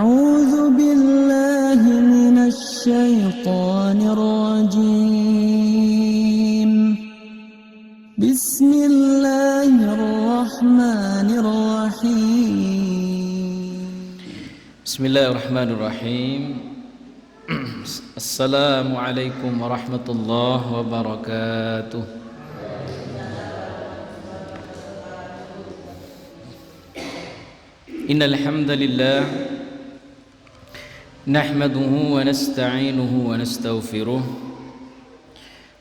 أعوذ بالله من الشيطان الرجيم بسم الله الرحمن الرحيم بسم الله الرحمن الرحيم السلام عليكم ورحمة الله وبركاته. إن الحمد لله نحمده ونستعينه ونستغفره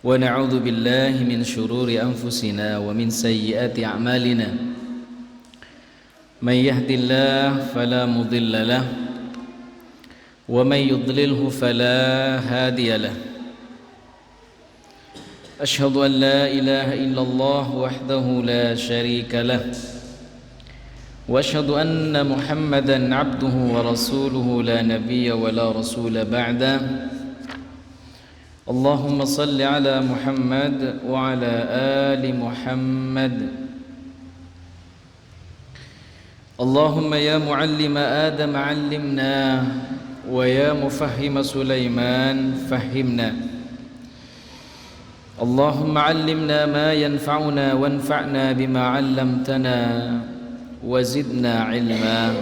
ونعوذ بالله من شرور أنفسنا ومن سيئات أعمالنا. من يهد الله فلا مضل له ومن يضلله فلا هادي له. أشهد أن لا إله إلا الله وحده لا شريك له وأشهد أن محمدا عبده ورسوله لا نبي ولا رسول بعده. اللهم صل على محمد وعلى آل محمد. اللهم يا معلم آدم علمنا ويا مفهم سليمان فهمنا. اللهم علمنا ما ينفعنا وانفعنا بما علمتنا وزدنا علما.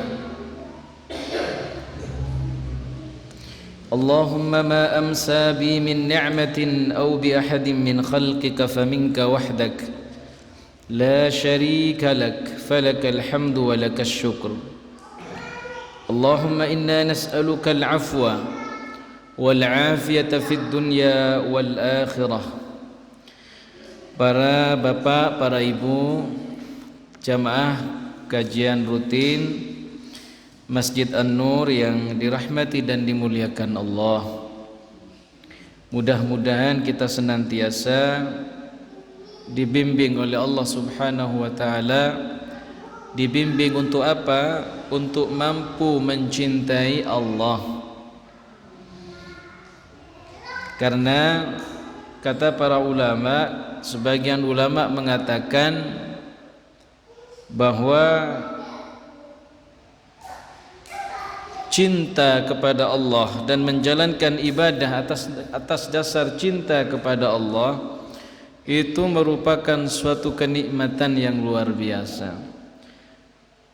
اللهم ما أمسى بي من نعمة أو بأحد من خلقك فمنك وحدك لا شريك لك فلك الحمد ولك الشكر. اللهم إنا نسألك العفو والعافية في الدنيا والآخرة. Para bapak, para ibu, jamaah kajian rutin Masjid An-Nur yang dirahmati dan dimuliakan Allah. Mudah-mudahan kita senantiasa dibimbing oleh Allah Subhanahu wa taala. Dibimbing untuk apa? Untuk mampu mencintai Allah. Karena kata para ulama, sebagian ulama mengatakan bahwa cinta kepada Allah dan menjalankan ibadah atas dasar cinta kepada Allah itu merupakan suatu kenikmatan yang luar biasa.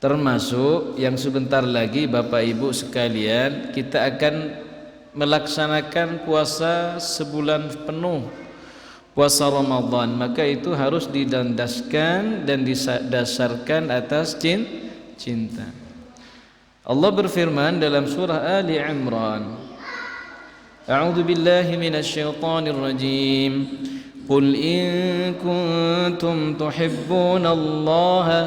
Termasuk yang sebentar lagi Bapak Ibu sekalian, kita akan melaksanakan puasa sebulan penuh, puasa Ramadan. Maka itu harus didandaskan dan didasarkan atas cinta. Allah berfirman dalam surah Ali Imran, A'udzu billahi minasyaitonir rajim. Qul in kuntum tuhibbunallaha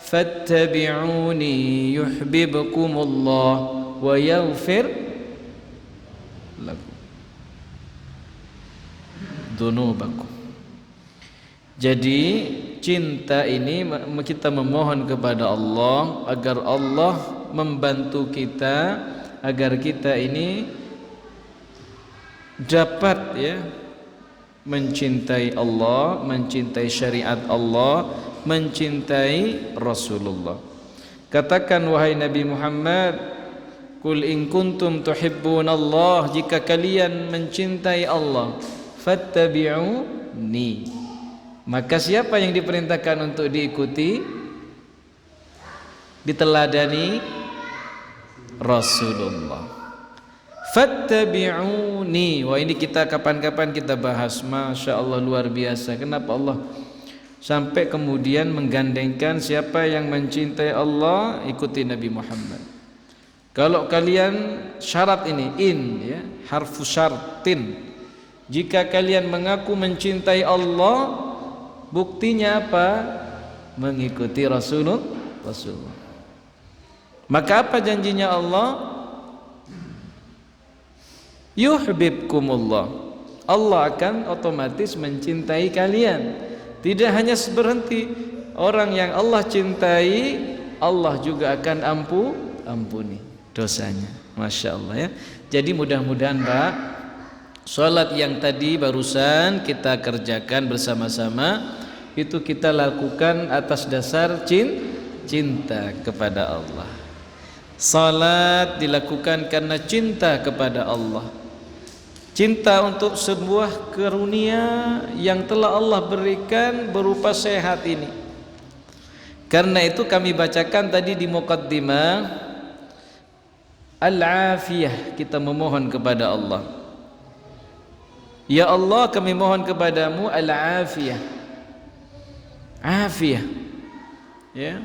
fattabi'uni yuhibbukumullah wa yaghfir lakum dzunubakum. Jadi cinta ini kita memohon kepada Allah agar Allah membantu kita agar kita ini dapat mencintai Allah, mencintai syariat Allah, mencintai Rasulullah. Katakan wahai Nabi Muhammad, Qul in kuntum tuhibbunallah, jika kalian mencintai Allah, fattabi'uni, maka siapa yang diperintahkan untuk diikuti, diteladani? Rasulullah. Fattabi'uni. Wah, ini kita kapan-kapan kita bahas. Masya Allah, luar biasa. Kenapa Allah sampai kemudian menggandengkan siapa yang mencintai Allah, ikuti Nabi Muhammad. Kalau kalian, syarat ini harfu syartin, jika kalian mengaku mencintai Allah, buktinya apa? Mengikuti Rasulullah. Maka apa janjinya Allah? Yuhibbukumullah. Allah akan otomatis mencintai kalian. Tidak hanya berhenti, orang yang Allah cintai, Allah juga akan ampuni dosanya. Masya Allah ya. Jadi mudah-mudahan Pak, salat yang tadi barusan kita kerjakan bersama-sama itu kita lakukan atas dasar cinta kepada Allah. Salat dilakukan karena cinta kepada Allah, cinta untuk sebuah karunia yang telah Allah berikan berupa sehat ini. Karena itu kami bacakan tadi di muqaddimah, al-afiyah, kita memohon kepada Allah. Ya Allah, kami mohon kepadamu al-afiyah, afiyah, ya,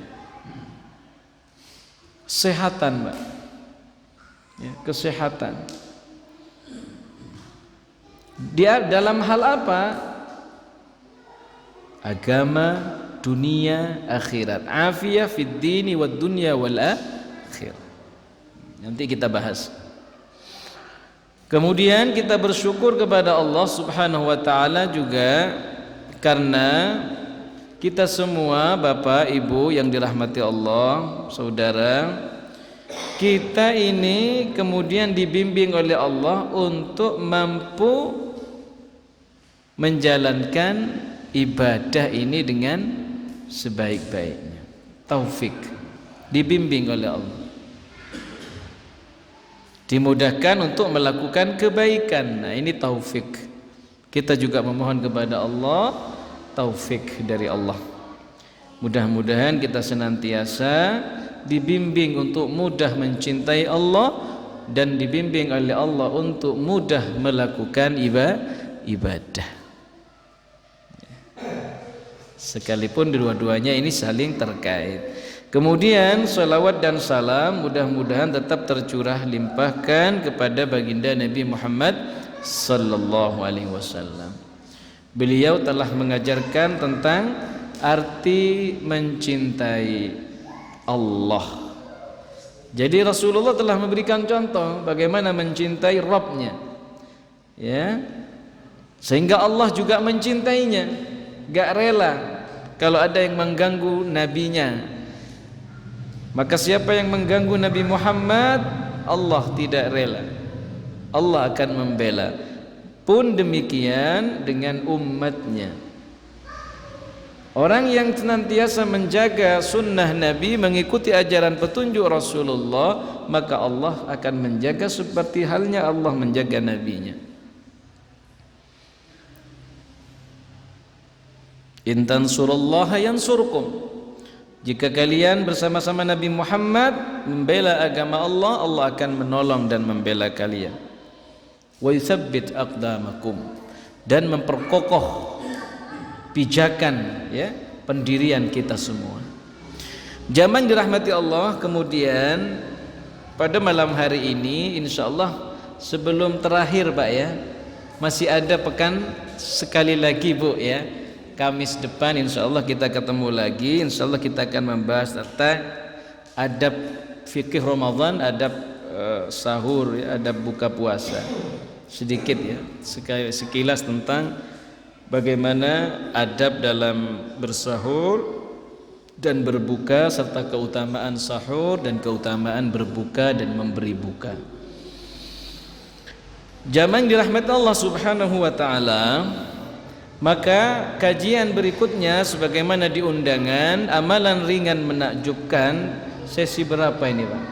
kesehatan, Mbak, ya, kesehatan. Dia dalam hal apa? Agama, dunia, akhirat. Afiyah fid dini wad dunya wal akhir. Nanti kita bahas. Kemudian kita bersyukur kepada Allah Subhanahu wa taala juga karena kita semua Bapak Ibu yang dirahmati Allah, saudara, kita ini kemudian dibimbing oleh Allah untuk mampu menjalankan ibadah ini dengan sebaik-baiknya. Taufik, dibimbing oleh Allah, dimudahkan untuk melakukan kebaikan. Nah, ini taufik. Kita juga memohon kepada Allah taufik dari Allah. Mudah-mudahan kita senantiasa dibimbing untuk mudah mencintai Allah dan dibimbing oleh Allah untuk mudah melakukan ibadah. Sekalipun dua-duanya ini saling terkait. Kemudian salawat dan salam mudah-mudahan tetap tercurah limpahkan kepada baginda Nabi Muhammad sallallahu alaihi wasallam. Beliau telah mengajarkan tentang arti mencintai Allah. Jadi Rasulullah telah memberikan contoh bagaimana mencintai Rabbnya, ya, sehingga Allah juga mencintainya, gak rela kalau ada yang mengganggu nabinya. Maka siapa yang mengganggu Nabi Muhammad, Allah tidak rela, Allah akan membela. Pun demikian dengan umatnya. Orang yang senantiasa menjaga sunnah Nabi, mengikuti ajaran petunjuk Rasulullah, maka Allah akan menjaga seperti halnya Allah menjaga nabinya. In tansurullaha yansurkum. Jika kalian bersama-sama Nabi Muhammad membela agama Allah, Allah akan menolong dan membela kalian. Wa yutsabbit aqdamakum, dan memperkokoh pijakan, ya, pendirian kita semua. Jamaah dirahmati Allah, kemudian pada malam hari ini insyaallah sebelum terakhir Pak, ya, masih ada pekan sekali lagi Bu, ya. Kamis depan insyaallah kita ketemu lagi. Insyaallah kita akan membahas tentang adab fikih Ramadan, adab sahur, ya, adab buka puasa. Sedikit, ya, sekilas tentang bagaimana adab dalam bersahur dan berbuka, serta keutamaan sahur dan keutamaan berbuka dan memberi buka. Jamaah yang dirahmati Allah Subhanahu wa taala, maka kajian berikutnya sebagaimana di undangan, amalan ringan menakjubkan, sesi berapa ini Pak?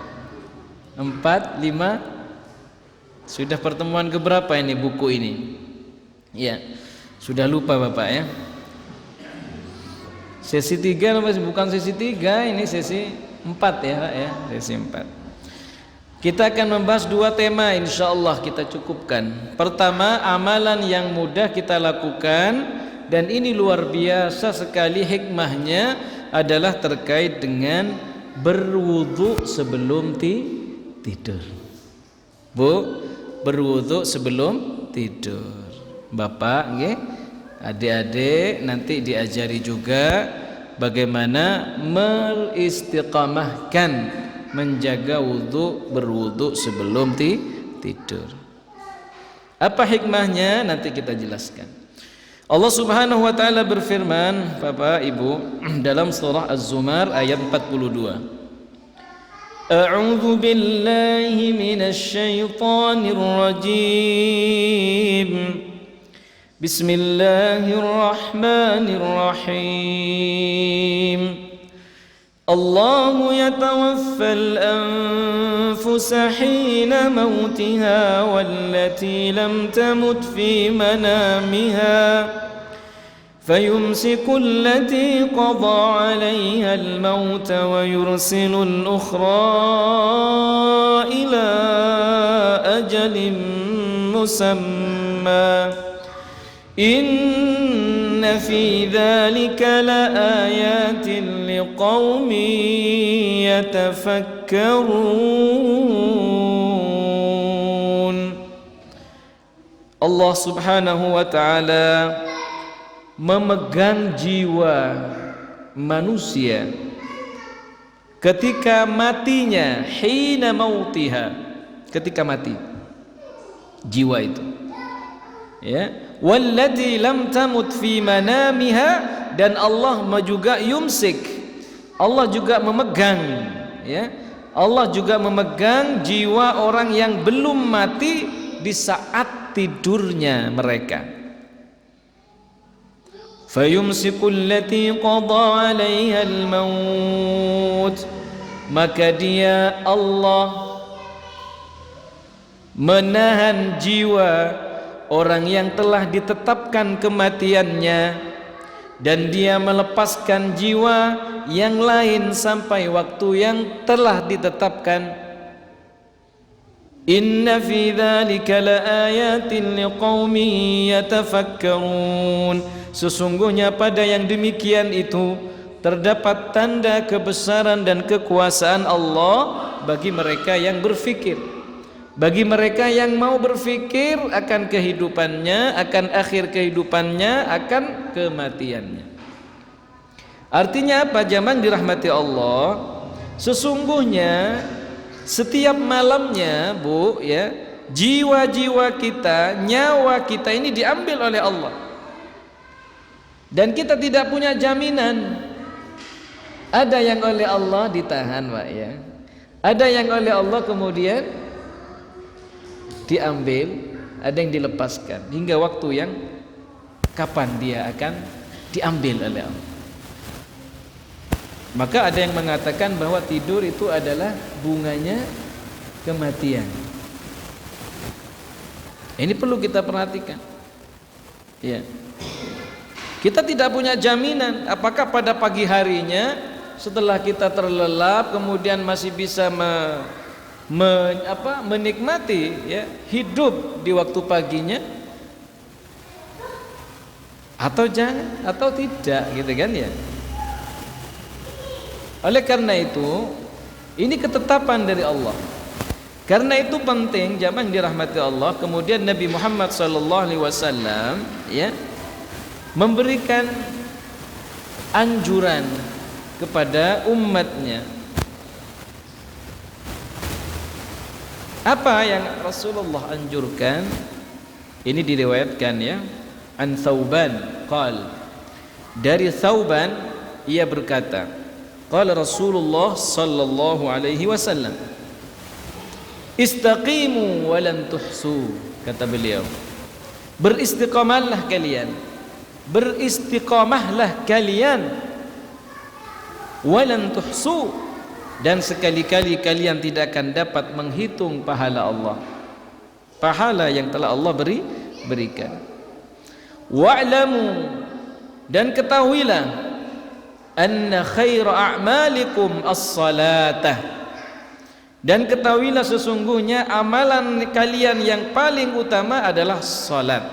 4, 5? Sudah pertemuan keberapa ini buku ini? Ya, sudah lupa Bapak, ya. Sesi 3 bukan sesi 3, ini sesi 4 ya Pak, ya, sesi 4. Kita akan membahas 2 tema, insyaallah kita cukupkan. Pertama, amalan yang mudah kita lakukan, dan ini luar biasa sekali hikmahnya, adalah terkait dengan berwudu sebelum tidur. Bu, berwudu sebelum tidur. Bapak, nggih, adik-adik nanti diajari juga bagaimana meristiqamahkan, menjaga wudu, berwudu sebelum tidur. Apa hikmahnya nanti kita jelaskan. Allah Subhanahu wa taala berfirman, Bapak Ibu, dalam surah Az-Zumar ayat 42. A'udzu billahi minasy syaithanir rajim. Bismillahirrahmanirrahim. الله يتوفى الأنفس الأنفس حين موتها والتي لم تمت في منامها فيمسك التي قضى عليها الموت ويرسل الأخرى إلى أجل مسمى إن في ذلك لآيات لقوم يتفكرون. Allah Subhanahu wa ta'ala memegang jiwa manusia ketika matinya, hina mautiha, ketika mati jiwa itu, ya, wallati lam tamut fi manamiha, dan Allah juga yumsik, Allah juga memegang, ya, Allah juga memegang jiwa orang yang belum mati di saat tidurnya mereka. Fayumsikul lati qada 'alaiha al-maut, maka dia Allah menahan jiwa orang yang telah ditetapkan kematiannya, dan dia melepaskan jiwa yang lain sampai waktu yang telah ditetapkan. Inna fi dzalika laayatin liqaumin yatafakkarun. Sesungguhnya pada yang demikian itu terdapat tanda kebesaran dan kekuasaan Allah bagi mereka yang berfikir, bagi mereka yang mau berfikir akan kehidupannya, akan akhir kehidupannya, akan kematiannya. Artinya apa, jamaah dirahmati Allah? Sesungguhnya setiap malamnya, Bu, ya, jiwa-jiwa kita, nyawa kita ini diambil oleh Allah, dan kita tidak punya jaminan. Ada yang oleh Allah ditahan, Pak, ya. Ada yang oleh Allah kemudian diambil, ada yang dilepaskan hingga waktu yang kapan dia akan diambil oleh Allah. Maka ada yang mengatakan bahwa tidur itu adalah bunganya kematian. Ini perlu kita perhatikan, ya. Kita tidak punya jaminan apakah pada pagi harinya setelah kita terlelap kemudian masih bisa menikmati, ya, hidup di waktu paginya, atau jangan, atau tidak, gitu kan, ya. Oleh karena itu, ini ketetapan dari Allah. Karena itu penting, jamaah yang dirahmati Allah, kemudian Nabi Muhammad SAW, ya, memberikan anjuran kepada umatnya. Apa yang Rasulullah anjurkan? Ini diriwayatkan, ya, an Thauban qal, dari Thauban ia berkata, qala Rasulullah sallallahu alaihi wasallam, istaqimu wa lan tuhsu, kata beliau, beristiqamahlah kalian, beristiqamahlah kalian, wa lan tuhsu, dan sekali-kali kalian tidak akan dapat menghitung pahala Allah, pahala yang telah Allah berikan. Wa'lamu, dan ketahuilah, anna khaira a'malikum as-salatah, dan ketahuilah sesungguhnya amalan kalian yang paling utama adalah salat.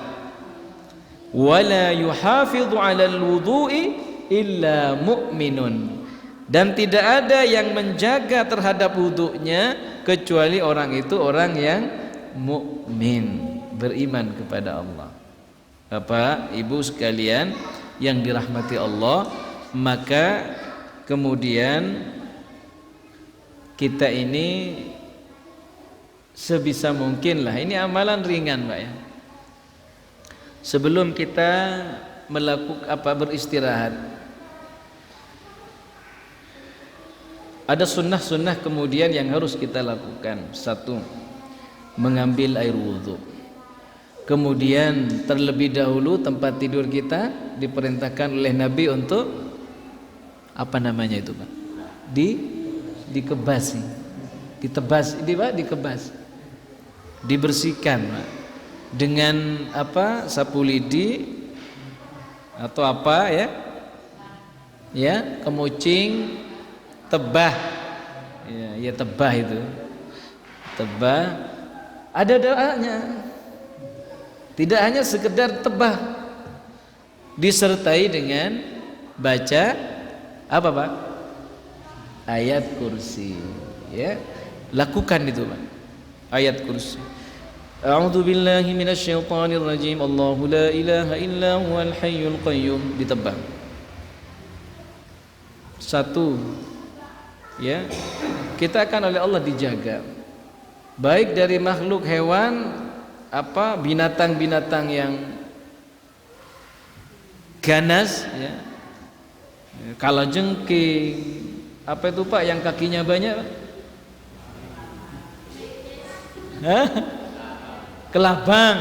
Wala yuhafidhu 'alal wudu'i illa mu'minun, dan tidak ada yang menjaga terhadap wudunya kecuali orang itu orang yang mukmin, beriman kepada Allah. Bapak, Ibu sekalian yang dirahmati Allah, maka kemudian kita ini sebisa mungkin lah, ini amalan ringan, Pak, ya. Sebelum kita melakukan beristirahat, ada sunnah-sunnah kemudian yang harus kita lakukan. Satu, mengambil air wudhu. Kemudian terlebih dahulu tempat tidur kita diperintahkan oleh Nabi untuk apa namanya itu, Pak? Dikebasi. ditebas, dikebas, dibersihkan Pak. Dengan apa? Sapu lidi atau apa ya? Ya, kemucing, tebah. Ya tebah itu. Tebah. Ada doanya. Tidak hanya sekedar tebah, disertai dengan baca apa Pak? Ayat kursi. Ya, lakukan itu Pak. Ayat kursi. A'udzu billahi minasyaitonir rajim. Allahu la ilaha illa huwal hayyul qayyum. Ditebang. Satu, ya, kita akan oleh Allah dijaga, baik dari makhluk hewan, apa binatang-binatang yang ganas, ya, kalajengking, apa itu Pak yang kakinya banyak? Hah? Kelabang,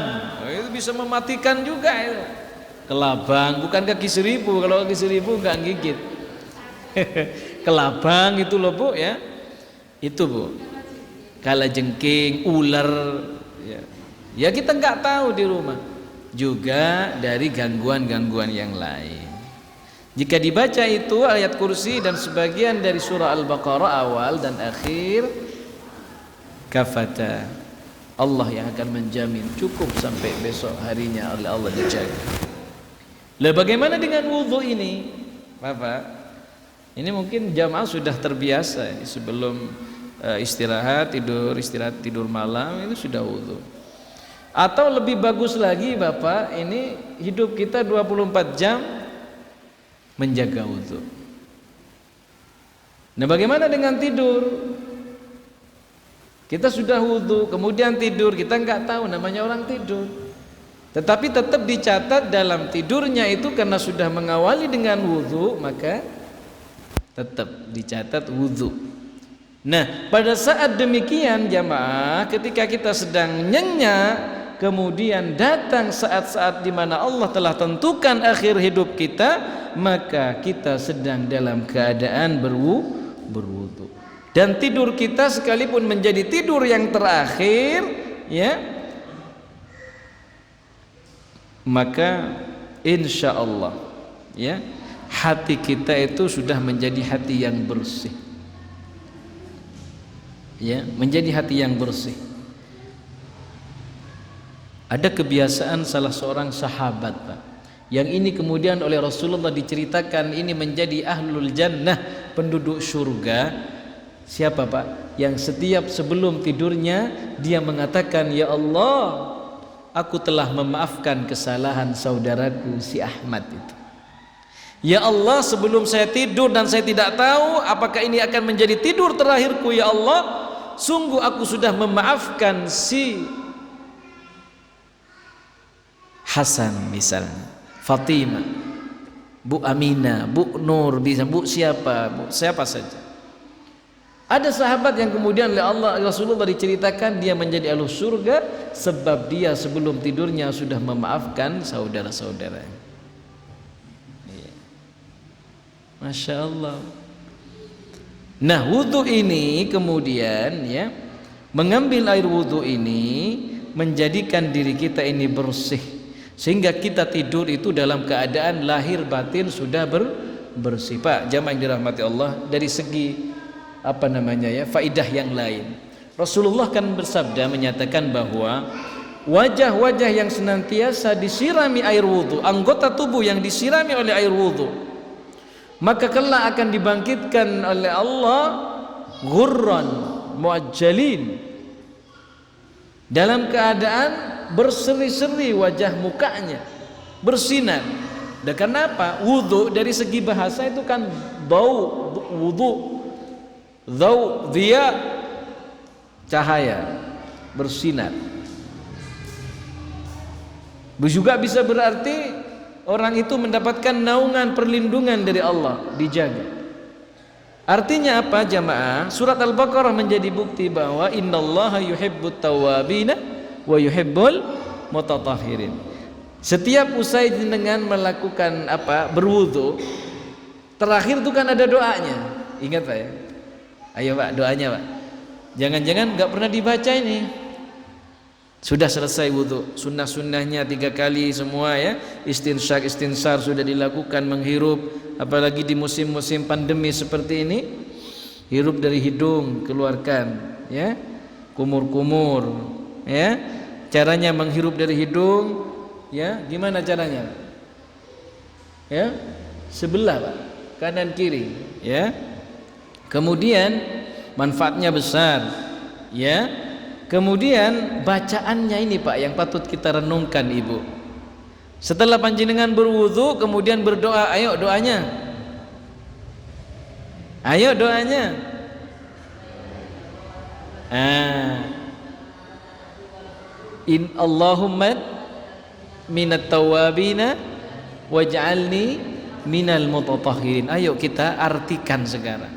itu bisa mematikan juga itu. Kelabang bukan kaki seribu, kalau kaki seribu nggak gigit. Kelabang itu loh Bu ya, itu Bu. Kalajengking, ular, ya kita nggak tahu di rumah. Juga dari gangguan-gangguan yang lain. Jika dibaca itu ayat kursi dan sebagian dari surah Al-Baqarah awal dan akhir, kafata, Allah yang akan menjamin cukup sampai besok harinya oleh Allah dijaga. Lah bagaimana dengan wudhu ini Bapak? Ini mungkin jamaah sudah terbiasa ini sebelum istirahat tidur malam itu sudah wudhu. Atau lebih bagus lagi Bapak, ini hidup kita 24 jam menjaga wudhu. Nah bagaimana dengan tidur? Kita sudah wudhu, kemudian tidur, kita nggak tahu namanya orang tidur. Tetapi tetap dicatat dalam tidurnya itu karena sudah mengawali dengan wudhu, maka tetap dicatat wudhu. Nah pada saat demikian jamaah, ketika kita sedang nyenyak, kemudian datang saat-saat di mana Allah telah tentukan akhir hidup kita, maka kita sedang dalam keadaan berwudhu. Dan tidur kita sekalipun menjadi tidur yang terakhir, ya, maka insya Allah, ya, hati kita itu sudah menjadi hati yang bersih, ya, menjadi hati yang bersih. Ada kebiasaan salah seorang sahabat Pak, yang ini kemudian oleh Rasulullah diceritakan ini menjadi ahlul jannah, penduduk surga. Siapa Pak? Yang setiap sebelum tidurnya dia mengatakan, ya Allah, aku telah memaafkan kesalahan saudaraku si Ahmad itu. Ya Allah, sebelum saya tidur dan saya tidak tahu apakah ini akan menjadi tidur terakhirku, ya Allah, sungguh aku sudah memaafkan si Hasan misalnya, Fatimah, Bu Aminah, Bu Nur, bisa Bu siapa saja. Ada sahabat yang kemudian oleh Allah Rasulullah diceritakan dia menjadi ahlu surga sebab dia sebelum tidurnya sudah memaafkan saudara-saudaranya. Masya Allah. Nah wudhu ini kemudian, ya, mengambil air wudhu ini menjadikan diri kita ini bersih, sehingga kita tidur itu dalam keadaan lahir batin sudah bersih. Pak jamaah yang dirahmati Allah, dari segi apa namanya ya, faidah yang lain, Rasulullah kan bersabda menyatakan bahwa wajah-wajah yang senantiasa disirami air wudhu, anggota tubuh yang disirami oleh air wudhu, maka kelak akan dibangkitkan oleh Allah ghurran muajjalin, dalam keadaan berseri-seri wajah mukanya, bersinar. Dan kenapa? Wudhu dari segi bahasa itu kan bau, wudhu, dhau, dhiya, cahaya, bersinar. Juga bisa berarti orang itu mendapatkan naungan perlindungan dari Allah, dijaga. Artinya apa jamaah? Surat Al-Baqarah menjadi bukti bahwa innallaha yuhibbut tawwabina wa yuhibbul mutatahhirin. Setiap usai dengan melakukan apa? Berwudu, terakhir itu kan ada doanya. Ingat Pak ya? Ayo Pak, doanya Pak. Jangan-jangan nggak pernah dibaca ini. Sudah selesai wudhu, sunnah-sunnahnya 3 kali semua ya, istinsar sudah dilakukan, menghirup, apalagi di musim-musim pandemi seperti ini, hirup dari hidung, keluarkan ya, kumur-kumur ya. Caranya menghirup dari hidung ya, gimana caranya ya, sebelah Pak, kanan kiri ya. Kemudian manfaatnya besar ya. Kemudian bacaannya ini Pak yang patut kita renungkan Ibu. Setelah panjenengan berwudu kemudian berdoa, ayo doanya. Ayo doanya. In Allahumma minat tawabina waj'alni minal mutatahhirin. Ayo kita artikan sekarang.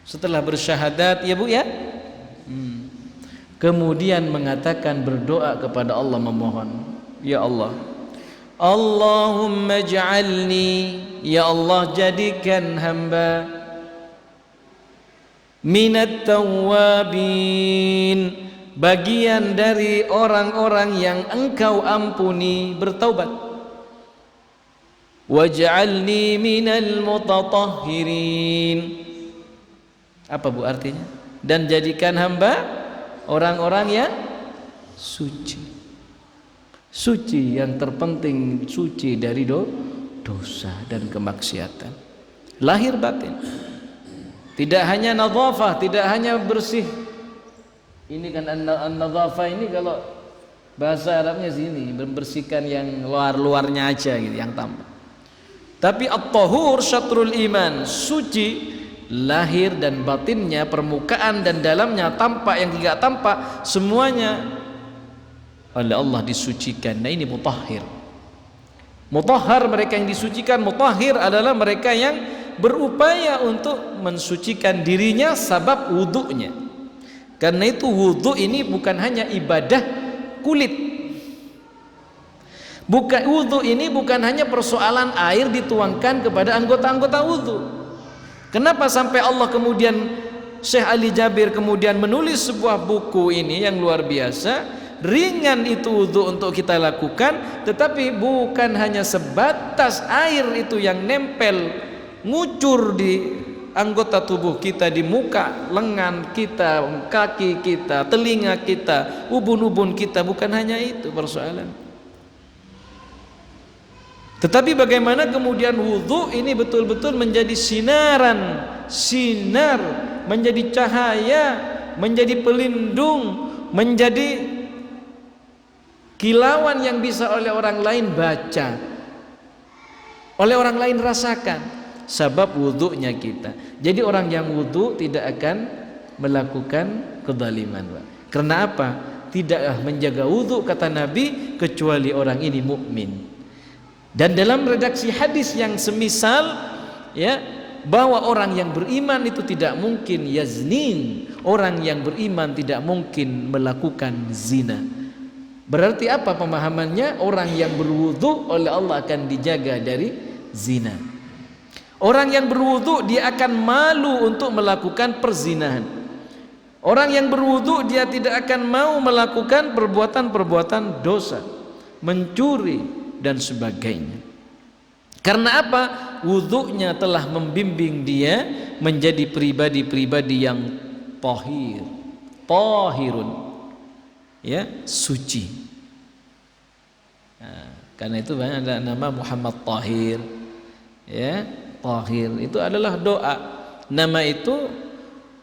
Setelah bersyahadat ya Bu ya. Kemudian mengatakan, berdoa kepada Allah, memohon, ya Allah, Allahumma ja'alni, ya Allah jadikan hamba minat tawwabin, bagian dari orang-orang yang engkau ampuni bertaubat, waj'alni minal mutatahhirin. Apa Bu artinya? Dan jadikan hamba orang-orang yang suci. Suci yang terpenting, suci dari dosa dan kemaksiatan lahir batin. Tidak hanya nadhafah, tidak hanya bersih. Ini kan an-nadhafah ini kalau bahasa Arabnya sini, membersihkan yang luar-luarnya aja gitu, yang tampak. Tapi at-tahur syatrul iman, suci lahir dan batinnya, permukaan dan dalamnya, tampak yang tidak tampak, semuanya oleh Allah disucikan. Nah ini mutahhir. Mutahhar, mereka yang disucikan. Mutahhir adalah mereka yang berupaya untuk mensucikan dirinya sabab wudunya. Karena itu wudu ini bukan hanya ibadah kulit. Wudu ini bukan hanya persoalan air dituangkan kepada anggota-anggota wudu. Kenapa sampai Allah kemudian, Syekh Ali Jabir kemudian menulis sebuah buku ini yang luar biasa. Ringan itu wudu untuk kita lakukan, tetapi bukan hanya sebatas air itu yang nempel ngucur di anggota tubuh kita, di muka, lengan kita, kaki kita, telinga kita, ubun-ubun kita, bukan hanya itu persoalan. Tetapi bagaimana kemudian wudu ini betul-betul menjadi sinar, menjadi cahaya, menjadi pelindung, menjadi kilauan yang bisa oleh orang lain baca, oleh orang lain rasakan, sebab wudunya kita. Jadi orang yang wudu tidak akan melakukan kezaliman, Pak. Karena apa? Tidak menjaga wudu, kata Nabi, kecuali orang ini mukmin. Dan dalam redaksi hadis yang semisal ya, bahwa orang yang beriman itu tidak mungkin yaznin, orang yang beriman tidak mungkin melakukan zina. Berarti apa pemahamannya? Orang yang berwudu oleh Allah akan dijaga dari zina. Orang yang berwudu dia akan malu untuk melakukan perzinahan. Orang yang berwudu dia tidak akan mau melakukan perbuatan-perbuatan dosa, mencuri dan sebagainya. Karena apa? Wudunya telah membimbing dia menjadi pribadi-pribadi yang tahirun, ya, suci. Nah, karena itu ada nama Muhammad Tahir, ya, Tahir itu adalah doa. Nama itu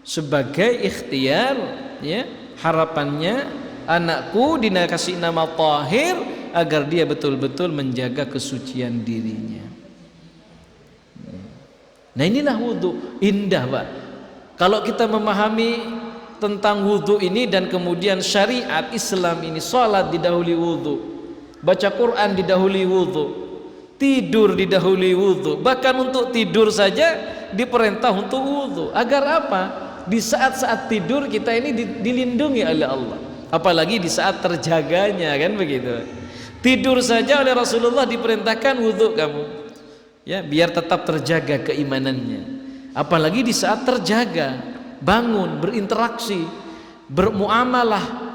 sebagai ikhtiar, ya, harapannya anakku dikasih nama Tahir agar dia betul-betul menjaga kesucian dirinya. Nah inilah wudu, indah Pak. Kalau kita memahami tentang wudu ini dan kemudian syariat Islam ini, salat didahului wudu, baca Quran didahului wudu, tidur didahului wudu. Bahkan untuk tidur saja diperintah untuk wudu. Agar apa? Di saat-saat tidur kita ini dilindungi oleh Allah. Apalagi di saat terjaganya, kan begitu. Tidur saja oleh Rasulullah diperintahkan wudu kamu, ya, biar tetap terjaga keimanannya. Apalagi di saat terjaga, bangun, berinteraksi bermuamalah,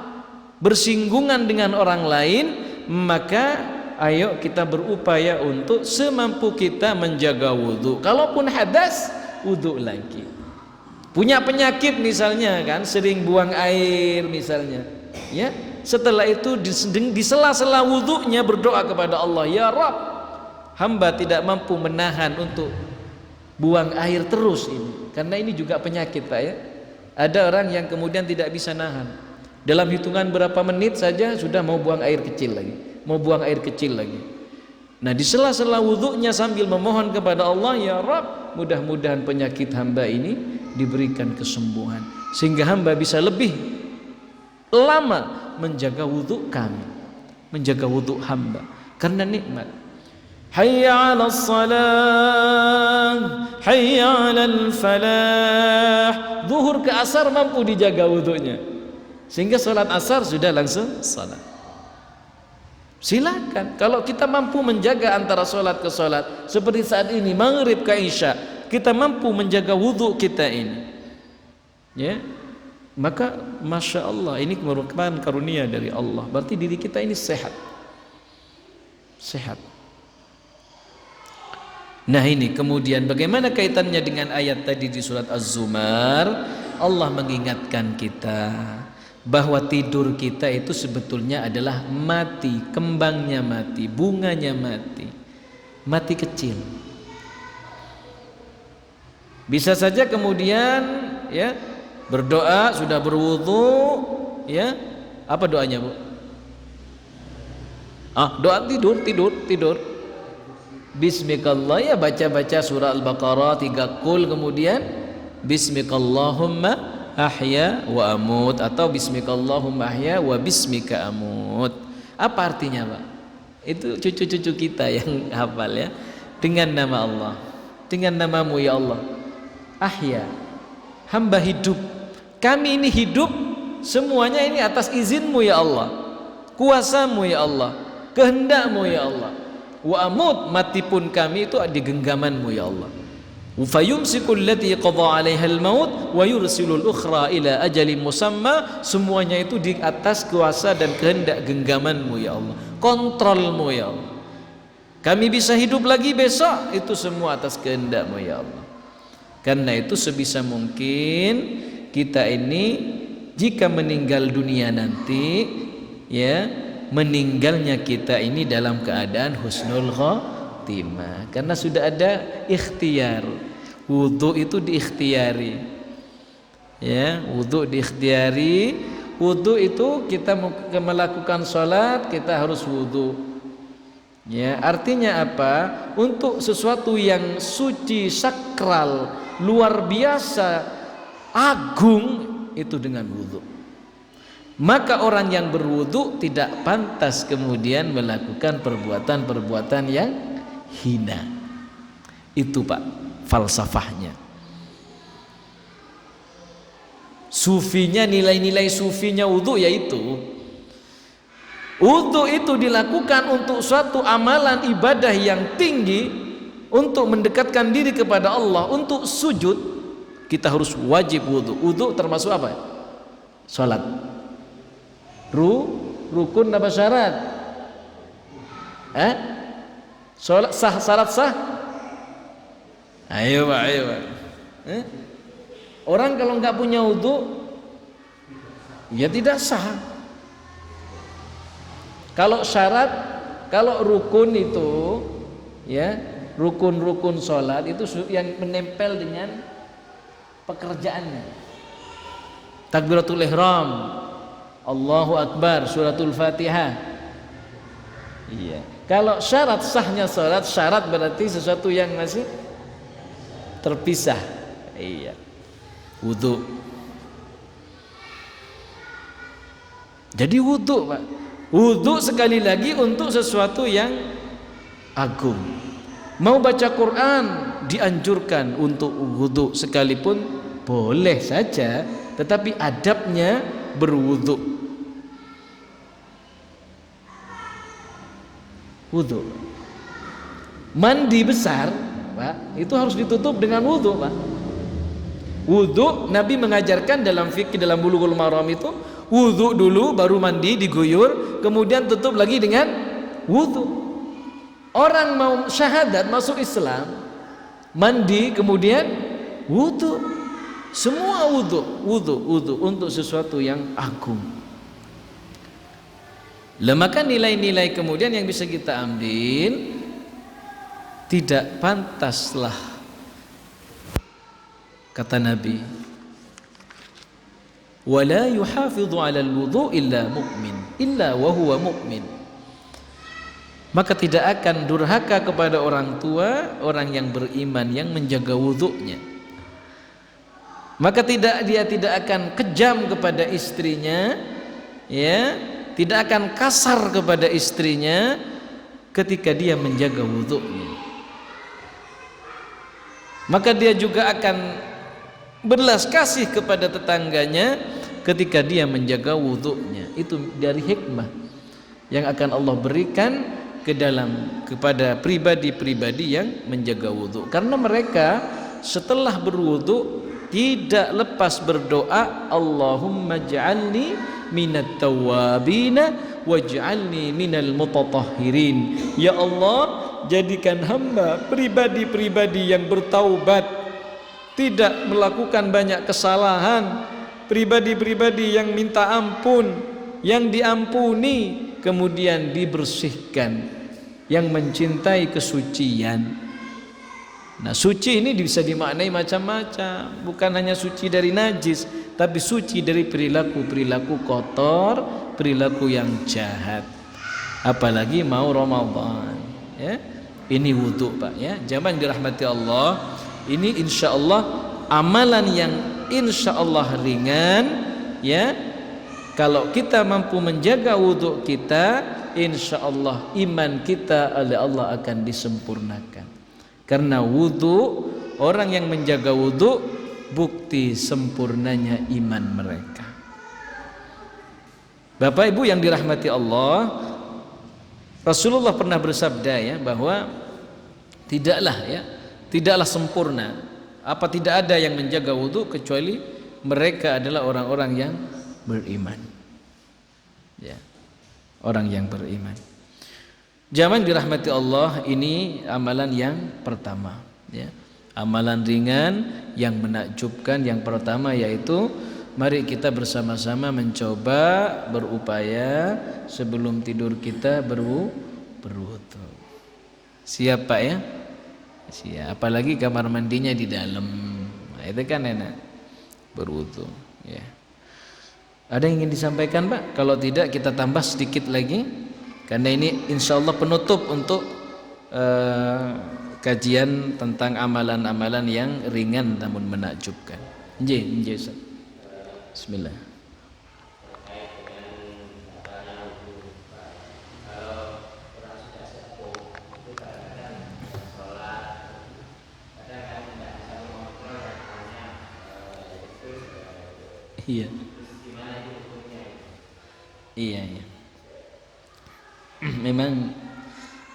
bersinggungan dengan orang lain, maka ayo kita berupaya untuk semampu kita menjaga wudu. Kalaupun hadas, wudu lagi. Punya penyakit misalnya kan, sering buang air misalnya, ya. Setelah itu di sela-sela wudunya berdoa kepada Allah, ya Rabb, hamba tidak mampu menahan untuk buang air terus ini, karena ini juga penyakit Pak ya. Ada orang yang kemudian tidak bisa nahan, dalam hitungan berapa menit saja sudah mau buang air kecil lagi, mau buang air kecil lagi. Nah, di sela-sela wudunya sambil memohon kepada Allah, ya Rabb, mudah-mudahan penyakit hamba ini diberikan kesembuhan, sehingga hamba bisa lebih lama menjaga wudu kami, menjaga wudu hamba, karena nikmat. Hayya 'alas salah, hayya 'alal falah. Zuhur ke asar mampu dijaga wudunya, sehingga sholat asar sudah langsung salat. Silakan, kalau kita mampu menjaga antara sholat ke sholat, seperti saat ini maghrib ke isya, kita mampu menjaga wudu kita ini, ya, maka masya Allah, ini merupakan karunia dari Allah. Berarti diri kita ini sehat, sehat. Nah ini kemudian bagaimana kaitannya dengan ayat tadi di surat Az-Zumar? Allah mengingatkan kita bahwa tidur kita itu sebetulnya adalah mati, kembangnya mati, bunganya mati, mati kecil. Bisa saja kemudian ya berdoa sudah berwudu, ya apa doanya Bu? Doa tidur. Bismillah, ya baca surah Al-Baqarah 3 kul, kemudian Bismikallahumma ahya wa amut, atau Bismikallahumma ahya wa bismika amut. Apa artinya Pak? Itu cucu-cucu kita yang hafal ya. Dengan nama Allah, dengan namamu ya Allah, ahya, hamba hidup, kami ini hidup semuanya ini atas izinmu ya Allah, kuasamu ya Allah, kehendakmu ya Allah. Wa amut, mati pun kami itu di genggamanmu ya Allah. Fayumsikul lati qadha 'alaiha al-maut wa yursilul ukhra ila ajalin musamma. Semuanya itu di atas kuasa dan kehendak genggamanmu ya Allah, kontrolmu ya Allah. Kami bisa hidup lagi besok, itu semua atas kehendakmu ya Allah. Karena itu sebisa mungkin kita ini jika meninggal dunia nanti, ya, meninggalnya kita ini dalam keadaan husnul khatimah, karena sudah ada ikhtiar. Wudu itu diikhtiari, ya, wudu diikhtiari. Wudu itu kita melakukan sholat, kita harus wudu, ya. Artinya apa? Untuk sesuatu yang suci, sakral, luar biasa, agung, itu dengan wudu. Maka orang yang berwudu tidak pantas kemudian melakukan perbuatan-perbuatan yang hina. Itu Pak falsafahnya. Sufinya, nilai-nilai sufinya wudu yaitu wudu itu dilakukan untuk suatu amalan ibadah yang tinggi, untuk mendekatkan diri kepada Allah. Untuk sujud kita harus wajib wudu. Wudu termasuk apa? Salat. Rukun apa syarat? Salat sah, syarat sah. Ayo Pak, ayo Pak. Orang kalau nggak punya wudu, ya tidak sah. Kalau syarat, kalau rukun itu, ya, rukun-rukun sholat itu yang menempel dengan pekerjaannya. Takbiratul ihram, Allahu Akbar, suratul Fatihah. Iya. Kalau syarat sahnya sholat, syarat berarti sesuatu yang masih terpisah. Iya. Wudu. Jadi wudu Pak, wudu sekali lagi untuk sesuatu yang agung. Mau baca Quran dianjurkan untuk wudu sekalipun boleh saja, tetapi adabnya berwudu. Wudu. Mandi besar Pak, itu harus ditutup dengan wudu Pak. Wudu Nabi mengajarkan dalam fikih, dalam Bulughul Maram itu wudu dulu baru mandi diguyur, kemudian tutup lagi dengan wudu. Orang mau syahadat masuk Islam mandi kemudian wudu. Semua wudu untuk sesuatu yang agung. Maka nilai-nilai kemudian yang bisa kita ambil, tidak pantaslah kata Nabi, wala yuhafidhu 'ala al-wudu' illa mu'min, illa wa huwa mu'min. Maka tidak akan durhaka kepada orang tua orang yang beriman yang menjaga wudunya. Maka dia tidak akan kejam kepada istrinya, ya, tidak akan kasar kepada istrinya ketika dia menjaga wudunya. Maka dia juga akan berbelas kasih kepada tetangganya ketika dia menjaga wudunya. Itu dari hikmah yang akan Allah berikan kepada pribadi-pribadi yang menjaga wudu. Karena mereka setelah berwudu tidak lepas berdoa, Allahumma ja'alni minat tawabina waj'alni minal mutatahhirin. Ya Allah, jadikan hamba pribadi-pribadi yang bertaubat, tidak melakukan banyak kesalahan, pribadi-pribadi yang minta ampun, yang diampuni, kemudian dibersihkan, yang mencintai kesucian. Nah, suci ini bisa dimaknai macam-macam, bukan hanya suci dari najis, tapi suci dari perilaku kotor, perilaku yang jahat. Apalagi mau Ramadan, ya. Ini wudu, Pak, ya. Jamaah yang dirahmati Allah, ini insya Allah amalan yang insya Allah ringan, ya. Kalau kita mampu menjaga wudu kita, insya Allah iman kita oleh Allah akan disempurnakan. Karena wudu, orang yang menjaga wudu bukti sempurnanya iman mereka. Bapak Ibu yang dirahmati Allah, Rasulullah pernah bersabda, ya, bahwa tidaklah sempurna, tidak ada yang menjaga wudu kecuali mereka adalah orang-orang yang beriman, ya, orang yang beriman. Jamaah dirahmati Allah, ini amalan yang pertama, ya, amalan ringan yang menakjubkan. Yang pertama yaitu mari kita bersama-sama mencoba berupaya sebelum tidur kita berwudu. Siap, Pak, ya? Siap. Apalagi kamar mandinya di dalam, nah, itu kan enak berwudu, ya. Ada yang ingin disampaikan, Pak? Kalau tidak kita tambah sedikit lagi, karena ini insya Allah penutup untuk kajian tentang amalan-amalan yang ringan namun menakjubkan. Ustaz. Bismillah. Iya. Iya. Memang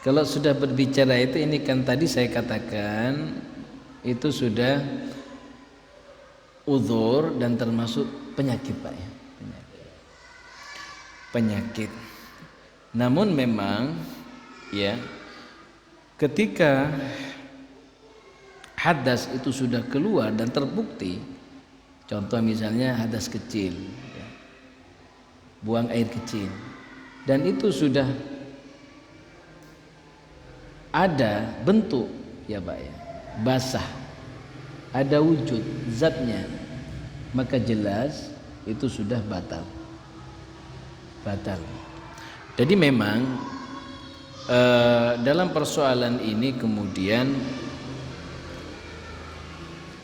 kalau sudah berbicara itu, ini kan tadi saya katakan itu sudah uzur dan termasuk penyakit, Pak, ya. Penyakit. Namun memang, ya, ketika hadas itu sudah keluar dan terbukti, contoh misalnya hadas kecil, ya, buang air kecil, dan itu sudah ada bentuk, ya, Pak, ya, basah, ada wujud zatnya, maka jelas itu sudah batal. Jadi memang dalam persoalan ini kemudian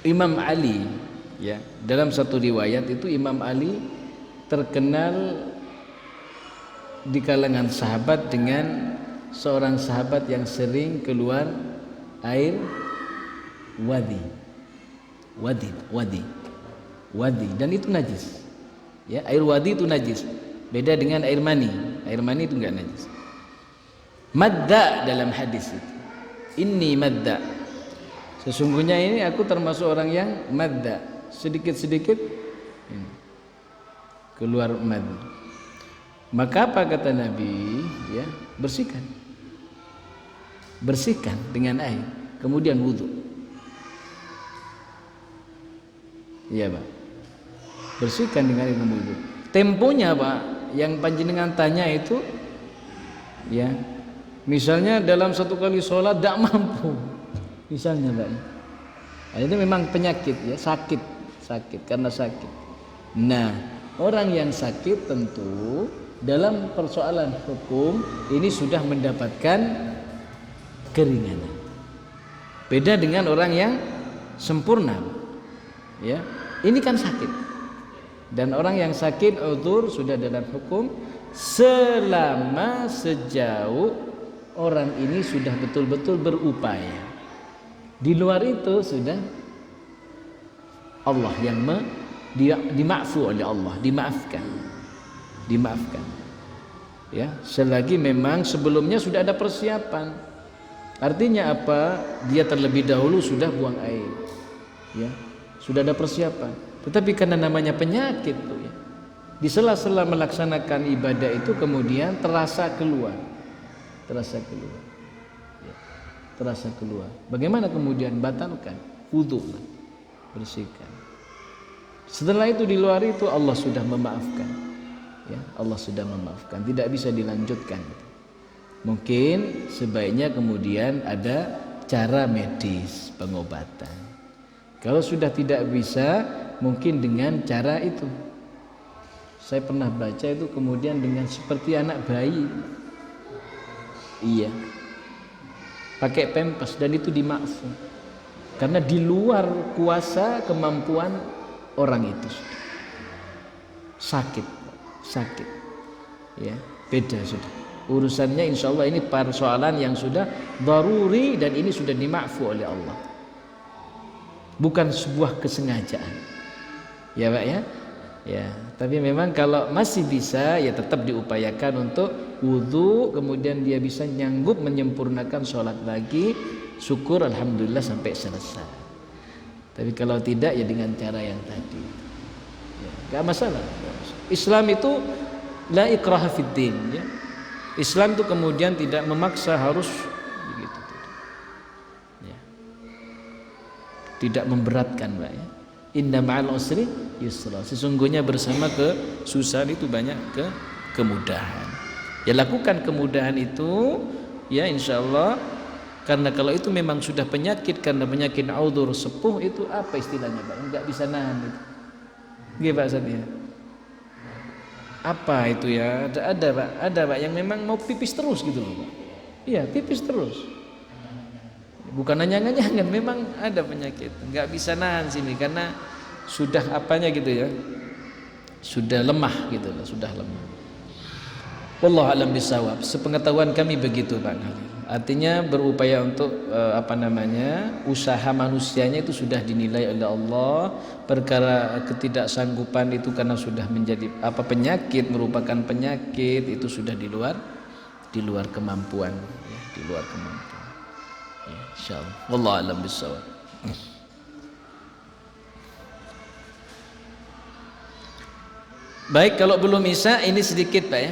Imam Ali, ya, dalam satu riwayat itu Imam Ali terkenal di kalangan sahabat dengan seorang sahabat yang sering keluar air wadi, dan itu najis, ya, air wadi itu najis, beda dengan air mani. Air mani itu enggak najis. Madda dalam hadis itu, inni madda, sesungguhnya ini aku termasuk orang yang madda. sedikit-sedikit keluar mad. Maka apa kata Nabi? Ya, bersihkan dengan air, kemudian wudhu. Iya Pak, bersihkan dengan air wudhu. Temponya Pak, yang panjenengan tanya itu, ya, misalnya dalam satu kali sholat tidak mampu, misalnya Pak. Nah, itu memang penyakit ya, sakit karena sakit. Nah, orang yang sakit tentu dalam persoalan hukum ini sudah mendapatkan keringanan. Beda dengan orang yang sempurna. Ya, ini kan sakit. Dan orang yang sakit udzur sudah dalam hukum selama sejauh orang ini sudah betul-betul berupaya. Di luar itu sudah Allah yang dimaafkan oleh Allah, dimaafkan. Ya, selagi memang sebelumnya sudah ada persiapan. Artinya apa? Dia terlebih dahulu sudah buang air. Ya, sudah ada persiapan. Tetapi karena namanya penyakit tuh ya, di sela-sela melaksanakan ibadah itu kemudian terasa keluar. Ya, terasa keluar. Bagaimana kemudian? Batalkan, wudu, bersihkan. Setelah itu di luar itu Allah sudah memaafkan. Ya, Allah sudah memaafkan, tidak bisa dilanjutkan. Mungkin sebaiknya kemudian ada cara medis pengobatan. Kalau sudah tidak bisa, mungkin dengan cara itu. Saya pernah baca itu kemudian dengan seperti anak bayi. Iya, pakai pempes dan itu dimaafkan karena di luar kuasa kemampuan orang itu. Sakit, ya, beda sudah. Urusannya insya Allah ini persoalan yang sudah daruri dan ini sudah dimaafu oleh Allah. Bukan sebuah kesengajaan, ya Pak ya. Ya, tapi memang kalau masih bisa ya tetap diupayakan untuk wudu, kemudian dia bisa nyanggup menyempurnakan sholat lagi, syukur alhamdulillah sampai selesai. Tapi kalau tidak ya dengan cara yang tadi, ya, gak masalah. Islam itu la ikraha fid din, ya. Islam itu kemudian tidak memaksa harus begitu, ya. Tidak memberatkan Pak ya. Inna ma'al usri yusra. Sesungguhnya bersama kesusahan itu banyak kemudahan. Ya, lakukan kemudahan itu ya insyaallah. Karena kalau itu memang sudah penyakit, karena penyakit audzur sepuh itu apa istilahnya Pak? Enggak bisa nahan itu. Nggih Pak Satya. Apa itu ya? Ada Pak yang memang mau pipis terus gitu loh Pak. Iya, pipis terus. Bukan anyang-anyangan, memang ada penyakit. Enggak bisa nahan sini karena sudah apanya gitu ya. Sudah lemah gitu loh, sudah lemah. Wallahu a'lam bishawab. Sepengetahuan kami begitu Pak Khalil. Artinya berupaya untuk usaha manusianya itu sudah dinilai oleh Allah. Perkara ketidaksanggupan itu karena sudah menjadi penyakit, merupakan penyakit, itu sudah di luar kemampuan ya, di luar kemampuan ya, insyaallah. Wallahu a'lam bishawab. Baik, kalau belum bisa ini sedikit Pak ya.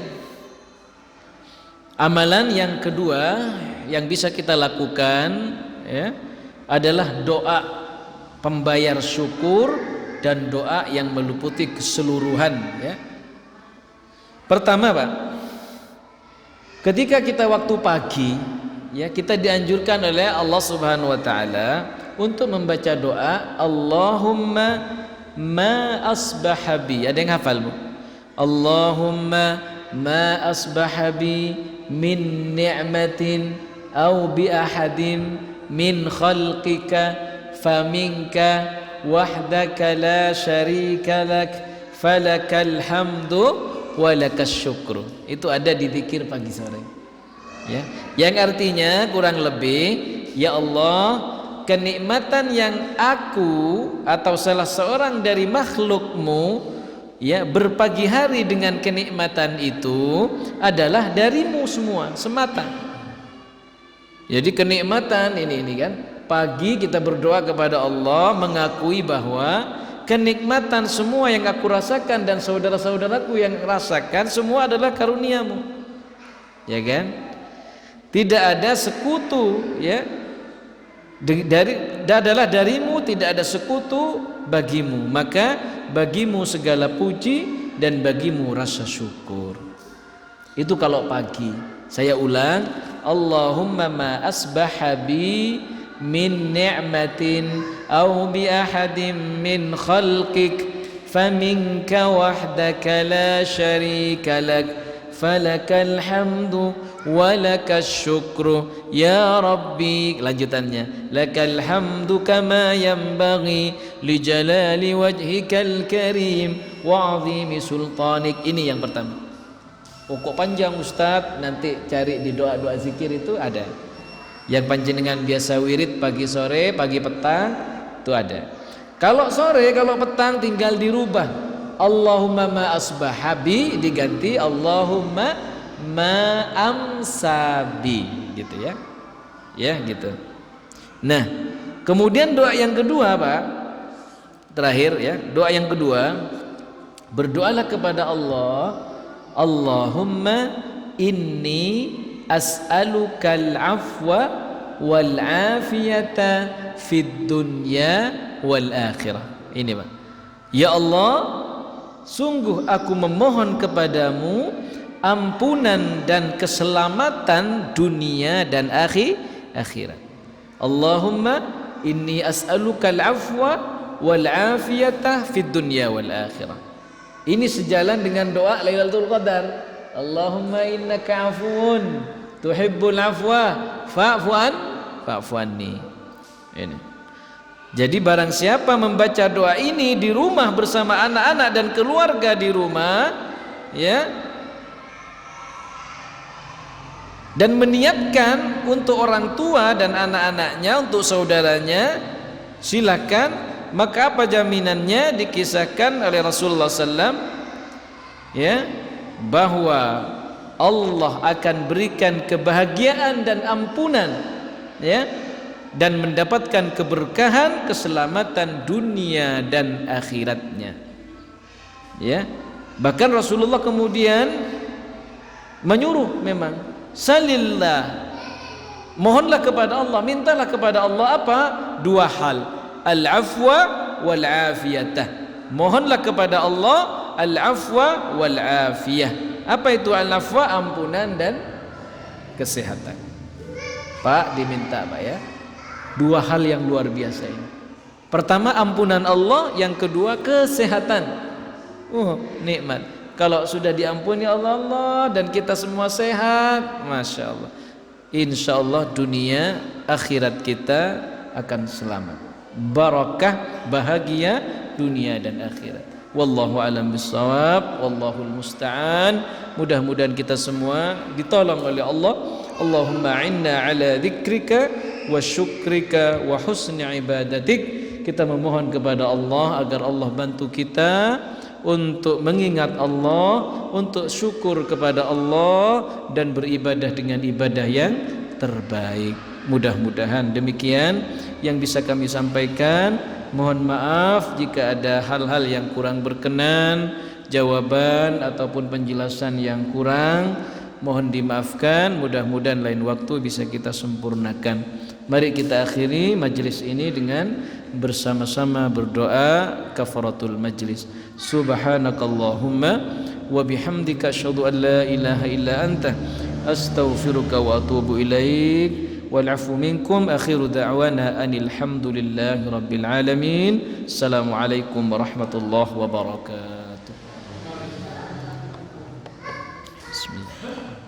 Amalan yang kedua yang bisa kita lakukan ya adalah doa pembayar syukur dan doa yang meliputi keseluruhan ya. Pertama Pak, ketika kita waktu pagi ya, kita dianjurkan oleh Allah Subhanahu wa taala untuk membaca doa Allahumma ma asbaha bi. Ada yang hafal Bu? Allahumma ma asbaha bi min ni'matin aw bi ahadin min khalqika faminka wahdaka la syarika lak falakal hamdu walakas syukru. Itu ada di zikir pagi sore ya, yang artinya kurang lebih ya Allah, kenikmatan yang aku atau salah seorang dari makhlukmu ya berpagi hari dengan kenikmatan itu adalah darimu semata. Jadi kenikmatan ini kan pagi kita berdoa kepada Allah mengakui bahwa kenikmatan semua yang aku rasakan dan saudara-saudaraku yang rasakan semua adalah karuniamu, ya kan? Tidak ada sekutu, ya, adalah darimu, tidak ada sekutu bagimu, maka bagimu segala puji dan bagimu rasa syukur. Itu kalau pagi. Saya ulang, Allahumma ma asbaha bi min ni'matin aw bi ahadin min khalqik faminka wahdaka la syarika lak falakal hamdu walakas syukru ya Rabbi. Lanjutannya, lakal hamdu kama yanbaghi li jalali wajhikal karim wa 'azimi sultanik. Ini yang pertama. Kok panjang Ustaz, nanti cari di doa-doa zikir itu ada. Yang panjenengan biasa wirid pagi sore, pagi petang itu ada. Kalau sore, kalau petang tinggal dirubah. Allahumma ma asbahabi diganti Allahumma ma amsabi, gitu ya. Ya, gitu. Nah, kemudian doa yang kedua, Pak. Terakhir ya, doa yang kedua, berdoalah kepada Allah, Allahumma inni as'alukal afwa wal afiyata fid dunya wal akhirah. Ini Pak. Ya Allah, sungguh aku memohon kepadamu ampunan dan keselamatan dunia dan akhirat. Allahumma inni as'alukal afwa wal afiyata fid dunya wal akhirah. Ini sejalan dengan doa Lailatul Qadar. Allahumma innaka afuwun tuhibbul afwa fa'fu anni. Ini. Jadi barang siapa membaca doa ini di rumah bersama anak-anak dan keluarga di rumah, ya, dan meniatkan untuk orang tua dan anak-anaknya, untuk saudaranya, silakan. Maka apa jaminannya? Dikisahkan oleh Rasulullah SAW, ya, bahwa Allah akan berikan kebahagiaan dan ampunan, ya, dan mendapatkan keberkahan, keselamatan dunia dan akhiratnya, ya. Bahkan Rasulullah kemudian menyuruh, memang salillah, mohonlah kepada Allah, mintalah kepada Allah apa? Dua hal, al-afwa wal afiyatah. Mohonlah kepada Allah al-afwa wal afiyah. Apa itu al-afwa? Ampunan dan kesehatan. Pak, diminta Pak ya, dua hal yang luar biasa ini. Pertama ampunan Allah, yang kedua kesehatan. Nikmat. Kalau sudah diampuni Allah dan kita semua sehat, Masya Allah, insya Allah dunia akhirat kita akan selamat, barakah, bahagia dunia dan akhirat. Wallahu alam bissawab, wallahul musta'an. Mudah-mudahan kita semua ditolong oleh Allah. Allahumma inna ala dzikrika wa syukrika wa husni ibadatik. Kita memohon kepada Allah agar Allah bantu kita untuk mengingat Allah, untuk syukur kepada Allah dan beribadah dengan ibadah yang terbaik. Mudah-mudahan demikian yang bisa kami sampaikan. Mohon maaf jika ada hal-hal yang kurang berkenan, jawaban ataupun penjelasan yang kurang, mohon dimaafkan. Mudah-mudahan lain waktu bisa kita sempurnakan. Mari kita akhiri majlis ini dengan bersama-sama berdoa kafaratul majlis. Subhanakallahumma wa bihamdika asyhadu an la ilaha illa anta astaghfiruka wa atubu ilaik. Wal afu minkum. Akhiru da'wana anil hamdulillahi rabbil alamin. Assalamualaikum warahmatullahi wabarakatuh. Bismillah.